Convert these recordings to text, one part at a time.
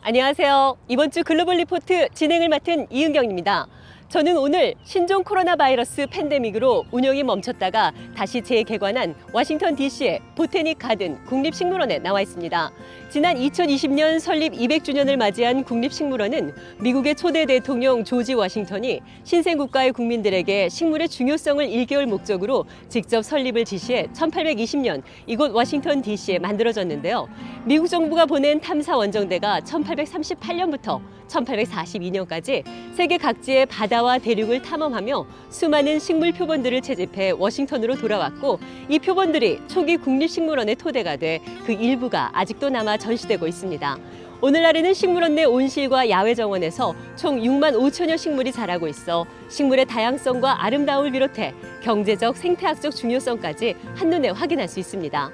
안녕하세요. 이번 주 글로벌 리포트 진행을 맡은 이은경입니다. 저는 오늘 신종 코로나 바이러스 팬데믹으로 운영이 멈췄다가 다시 재개관한 워싱턴 DC의 보테닉 가든 국립식물원에 나와 있습니다. 지난 2020년 설립 200주년을 맞이한 국립식물원은 미국의 초대 대통령 조지 워싱턴이 신생국가의 국민들에게 식물의 중요성을 일깨울 목적으로 직접 설립을 지시해 1820년 이곳 워싱턴 DC에 만들어졌는데요. 미국 정부가 보낸 탐사 원정대가 1838년부터 1842년까지 세계 각지의 바다와 대륙을 탐험하며 수많은 식물 표본들을 채집해 워싱턴으로 돌아왔고, 이 표본들이 초기 국립식물원의 토대가 돼 그 일부가 아직도 남아 전시되고 있습니다. 오늘날에는 식물원 내 온실과 야외 정원에서 총 6만 5천여 식물이 자라고 있어 식물의 다양성과 아름다움을 비롯해 경제적, 생태학적 중요성까지 한눈에 확인할 수 있습니다.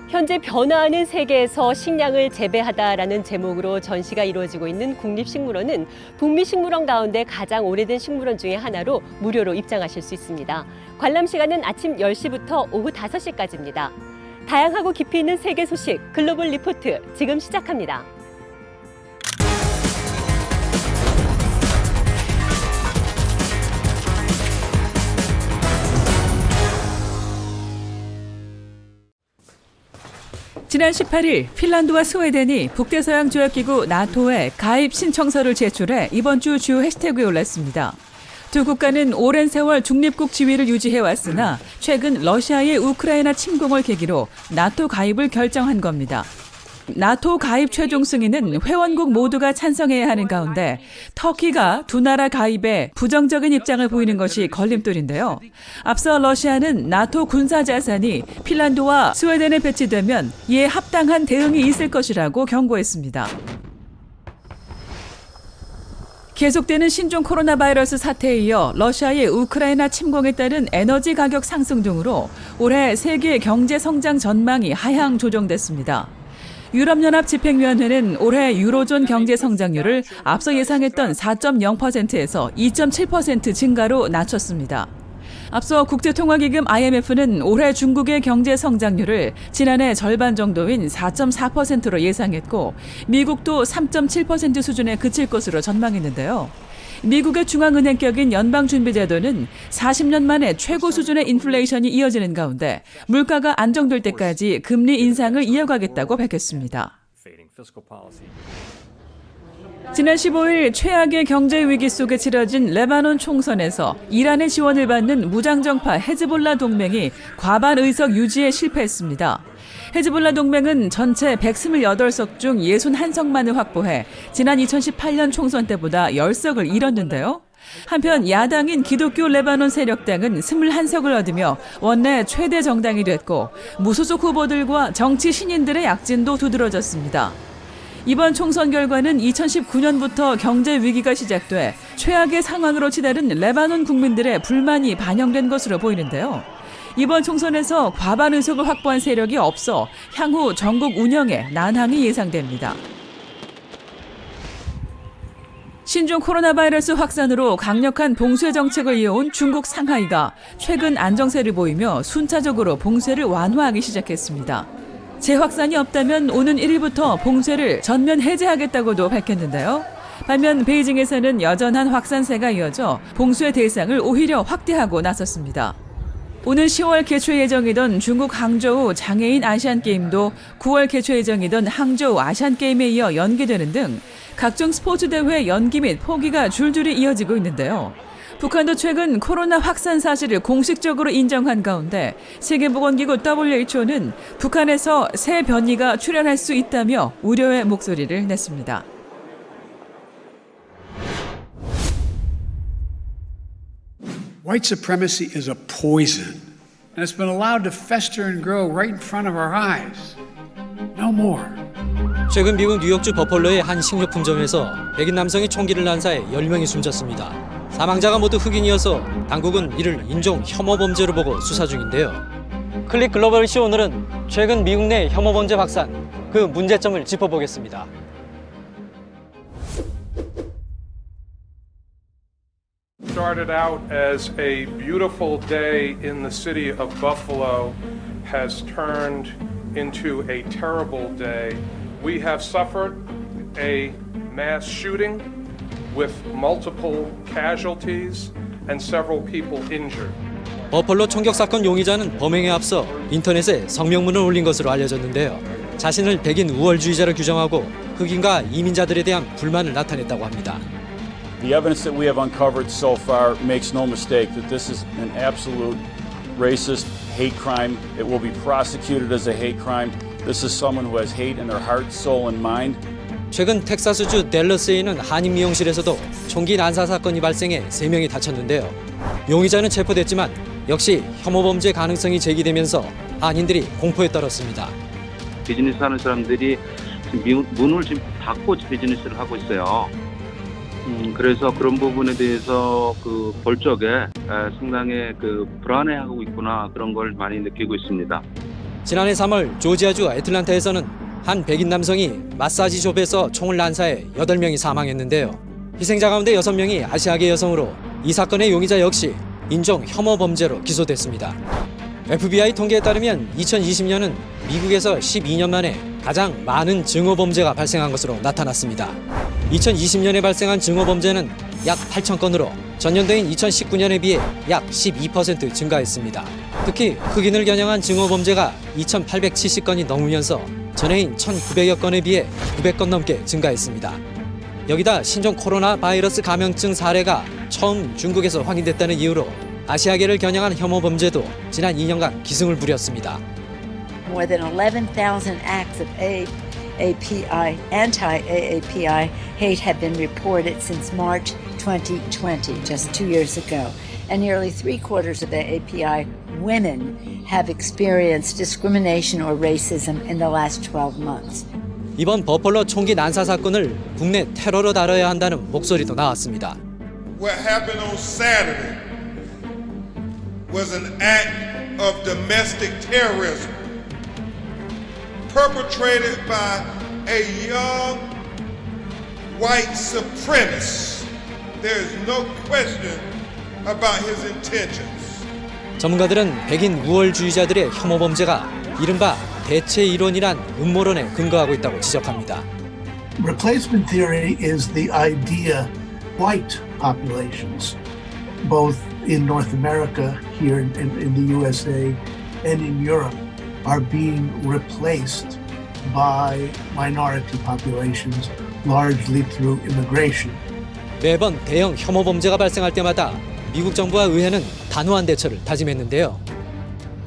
현재 변화하는 세계에서 식량을 재배하다라는 제목으로 전시가 이루어지고 있는 국립식물원은 북미 식물원 가운데 가장 오래된 식물원 중에 하나로 무료로 입장하실 수 있습니다. 관람 시간은 아침 10시부터 오후 5시까지입니다. 다양하고 깊이 있는 세계 소식 글로벌 리포트 지금 시작합니다. 지난 18일 핀란드와 스웨덴이 북대서양조약기구 나토에 가입 신청서를 제출해 이번 주 주요 해시태그에 올랐습니다. 두 국가는 오랜 세월 중립국 지위를 유지해왔으나 최근 러시아의 우크라이나 침공을 계기로 나토 가입을 결정한 겁니다. 나토 가입 최종 승인은 회원국 모두가 찬성해야 하는 가운데 터키가 두 나라 가입에 부정적인 입장을 보이는 것이 걸림돌인데요. 앞서 러시아는 나토 군사 자산이 핀란드와 스웨덴에 배치되면 이에 합당한 대응이 있을 것이라고 경고했습니다. 계속되는 신종 코로나 바이러스 사태에 이어 러시아의 우크라이나 침공에 따른 에너지 가격 상승 등으로 올해 세계 경제 성장 전망이 하향 조정됐습니다. 유럽연합 집행위원회는 올해 유로존 경제 성장률을 앞서 예상했던 4.0%에서 2.7% 증가로 낮췄습니다. 앞서 국제통화기금 IMF는 올해 중국의 경제 성장률을 지난해 절반 정도인 4.4%로 예상했고, 미국도 3.7% 수준에 그칠 것으로 전망했는데요. 미국의 중앙은행격인 연방준비제도는 40년 만에 최고 수준의 인플레이션이 이어지는 가운데 물가가 안정될 때까지 금리 인상을 이어가겠다고 밝혔습니다. 지난 15일 최악의 경제 위기 속에 치러진 레바논 총선에서 이란의 지원을 받는 무장정파 헤즈볼라 동맹이 과반 의석 유지에 실패했습니다. 헤즈볼라 동맹은 전체 128석 중 61석만을 확보해 지난 2018년 총선 때보다 10석을 잃었는데요. 한편 야당인 기독교 레바논 세력당은 21석을 얻으며 원내 최대 정당이 됐고, 무소속 후보들과 정치 신인들의 약진도 두드러졌습니다. 이번 총선 결과는 2019년부터 경제 위기가 시작돼 최악의 상황으로 치달은 레바논 국민들의 불만이 반영된 것으로 보이는데요. 이번 총선에서 과반 의석을 확보한 세력이 없어 향후 전국 운영에 난항이 예상됩니다. 신종 코로나 바이러스 확산으로 강력한 봉쇄 정책을 이어온 중국 상하이가 최근 안정세를 보이며 순차적으로 봉쇄를 완화하기 시작했습니다. 재확산이 없다면 오는 1일부터 봉쇄를 전면 해제하겠다고도 밝혔는데요. 반면 베이징에서는 여전한 확산세가 이어져 봉쇄 대상을 오히려 확대하고 나섰습니다. 오는 10월 개최 예정이던 중국 항저우 장애인 아시안게임도 9월 개최 예정이던 항저우 아시안게임에 이어 연기되는 등 각종 스포츠 대회 연기 및 포기가 줄줄이 이어지고 있는데요. 북한도 최근 코로나 확산 사실을 공식적으로 인정한 가운데 세계보건기구 WHO는 북한에서 새 변이가 출현할 수 있다며 우려의 목소리를 냈습니다. White supremacy is a poison, and it's been allowed to fester and grow right in front of our eyes. No more. 최근 미국 뉴욕주 버펄러의 한 식료품점에서 백인 남성이 총기를 난사해 10명이 숨졌습니다. 사망자가 모두 흑인이어서 당국은 이를 인종 혐오 범죄로 보고 수사 중인데요. 클릭 글로벌 시 오늘은 최근 미국 내 혐오 범죄 확산, 그 문제점을 짚어보겠습니다. Started out as a beautiful day in the city of Buffalo has turned into a terrible day. We have suffered a mass shooting with multiple casualties and several people injured. 버펄로 총격 사건 용의자는 범행에 앞서 인터넷에 성명문을 올린 것으로 알려졌는데요. 자신을 백인 우월주의자로 규정하고 흑인과 이민자들에 대한 불만을 나타냈다고 합니다. The evidence that we have uncovered so far makes no mistake that this is an absolute racist hate crime. It will be prosecuted as a hate crime. This is someone who has hate in their heart, soul, and mind. 최근 텍사스주 댈러스에 있는 한인 미용실에서도 총기 난사 사건이 발생해 3명이 다쳤는데요. 용의자는 체포됐지만 역시 혐오 범죄 가능성이 제기되면서 한인들이 공포에 떨었습니다. 비즈니스 하는 사람들이 지금 문을 지금 닫고 비즈니스를 하고 있어요. 그래서 그런 부분에 대해서 그 볼 적에 상당히 그 불안해하고 있구나 그런 걸 많이 느끼고 있습니다. 지난해 3월 조지아주 애틀란타에서는 한 백인 남성이 마사지숍에서 총을 난사해 8명이 사망했는데요. 희생자 가운데 6명이 아시아계 여성으로 이 사건의 용의자 역시 인종 혐오 범죄로 기소됐습니다. FBI 통계에 따르면 2020년은 미국에서 12년 만에 가장 많은 증오 범죄가 발생한 것으로 나타났습니다. 2020년에 발생한 증오 범죄는 약 8천 건으로 전년도인 2019년에 비해 약 12% 증가했습니다. 특히 흑인을 겨냥한 증오 범죄가 2,870건이 넘으면서 전해인 1,900여 건에 비해 900건 넘게 증가했습니다. 여기다 신종 코로나 바이러스 감염증 사례가 처음 중국에서 확인됐다는 이유로 아시아계를 겨냥한 혐오 범죄도 지난 2년간 기승을 부렸습니다. More than 11,000 acts of AAPI, anti-AAPI hate have been reported since March 2020, just 2 years ago. And nearly 3/4 of the AAPI women have experienced discrimination or racism in the last 12 months. 이번 버펄로 총기 난사 사건을 국내 테러로 다뤄야 한다는 목소리도 나왔습니다. What happened on Saturday was an act of domestic terrorism perpetrated by a young white supremacist. There is no question about his intentions. 전문가들은 백인 우월주의자들의 혐오 범죄가 이른바 대체 이론이란 음모론에 근거하고 있다고 지적합니다. Replacement theory is the idea white populations, both in North America, here in the USA, and in Europe, are being replaced by minority populations, largely through immigration. 매번 대형 혐오 범죄가 발생할 때마다 미국 정부와 의회는 단호한 대처를 다짐했는데요.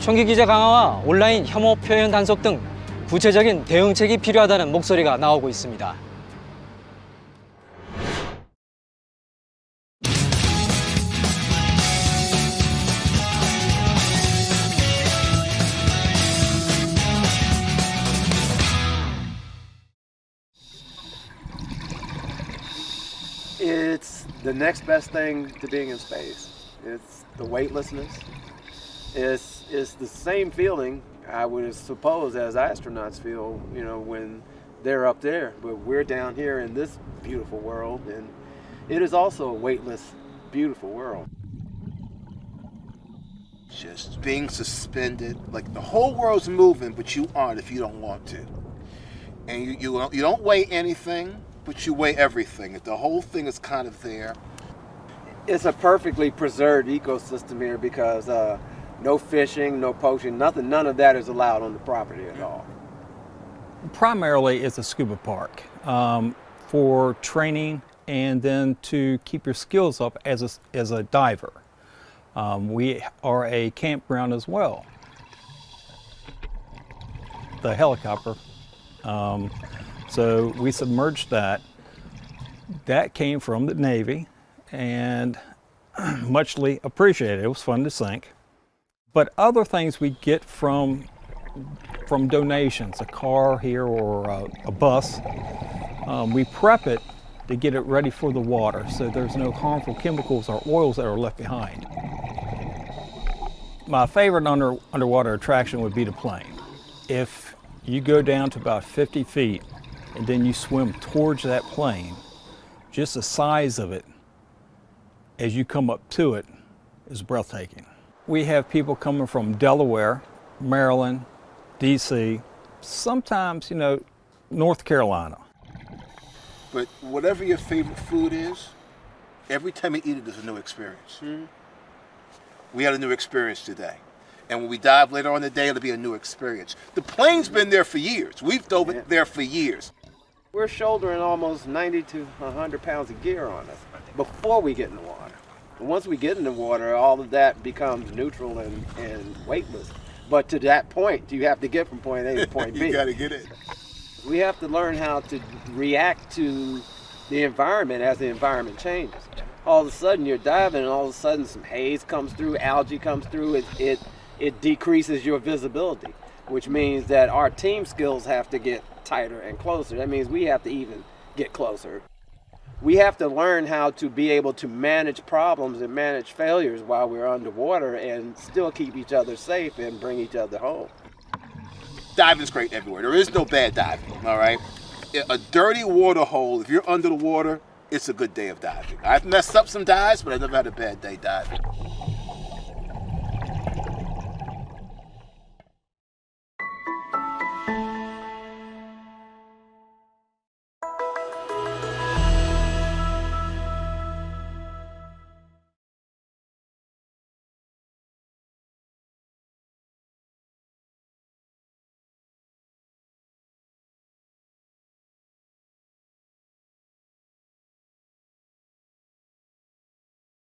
총기 규제 강화와 온라인 혐오 표현 단속 등 구체적인 대응책이 필요하다는 목소리가 나오고 있습니다. It's the next best thing to being in space. It's the weightlessness. It's the same feeling I would suppose as astronauts feel, you know, when they're up there. But we're down here in this beautiful world, and it is also a weightless, beautiful world. Just being suspended, like the whole world's moving, but you aren't if you don't want to. And you don't weigh anything, but you weigh everything. The whole thing is kind of there. It's a perfectly preserved ecosystem here because no fishing, no poaching, nothing, none of that is allowed on the property at all. Primarily it's a scuba park for training and then to keep your skills up as a diver. We are a campground as well. The helicopter, so we submerged that. That came from the Navy and muchly appreciated. It was fun to sink. But other things we get from donations, a car here or a bus, we prep it to get it ready for the water so there's no harmful chemicals or oils that are left behind. My favorite underwater attraction would be the plane. If you go down to about 50 feet and then you swim towards that plane, just the size of it as you come up to it is breathtaking. We have people coming from Delaware, Maryland, DC, sometimes, North Carolina. But whatever your favorite food is, every time you eat it is a new experience. We had a new experience today. And when we dive later on in the day, it'll be a new experience. The plane's been there for years. We've dove it there for years. We're shouldering almost 90 to 100 pounds of gear on us before we get in the water. And once we get in the water, all of that becomes neutral and weightless. But to that point, you have to get from point A to point B. You got to get it. We have to learn how to react to the environment as the environment changes. All of a sudden you're diving and all of a sudden some haze comes through, algae comes through, it decreases your visibility, which means that our team skills have to get tighter and closer. That means we have to even get closer. We have to learn how to be able to manage problems and manage failures while we're underwater and still keep each other safe and bring each other home. Diving's great everywhere. There is no bad diving, all right? A dirty water hole, if you're under the water, it's a good day of diving. I've messed up some dives, but I've never had a bad day diving.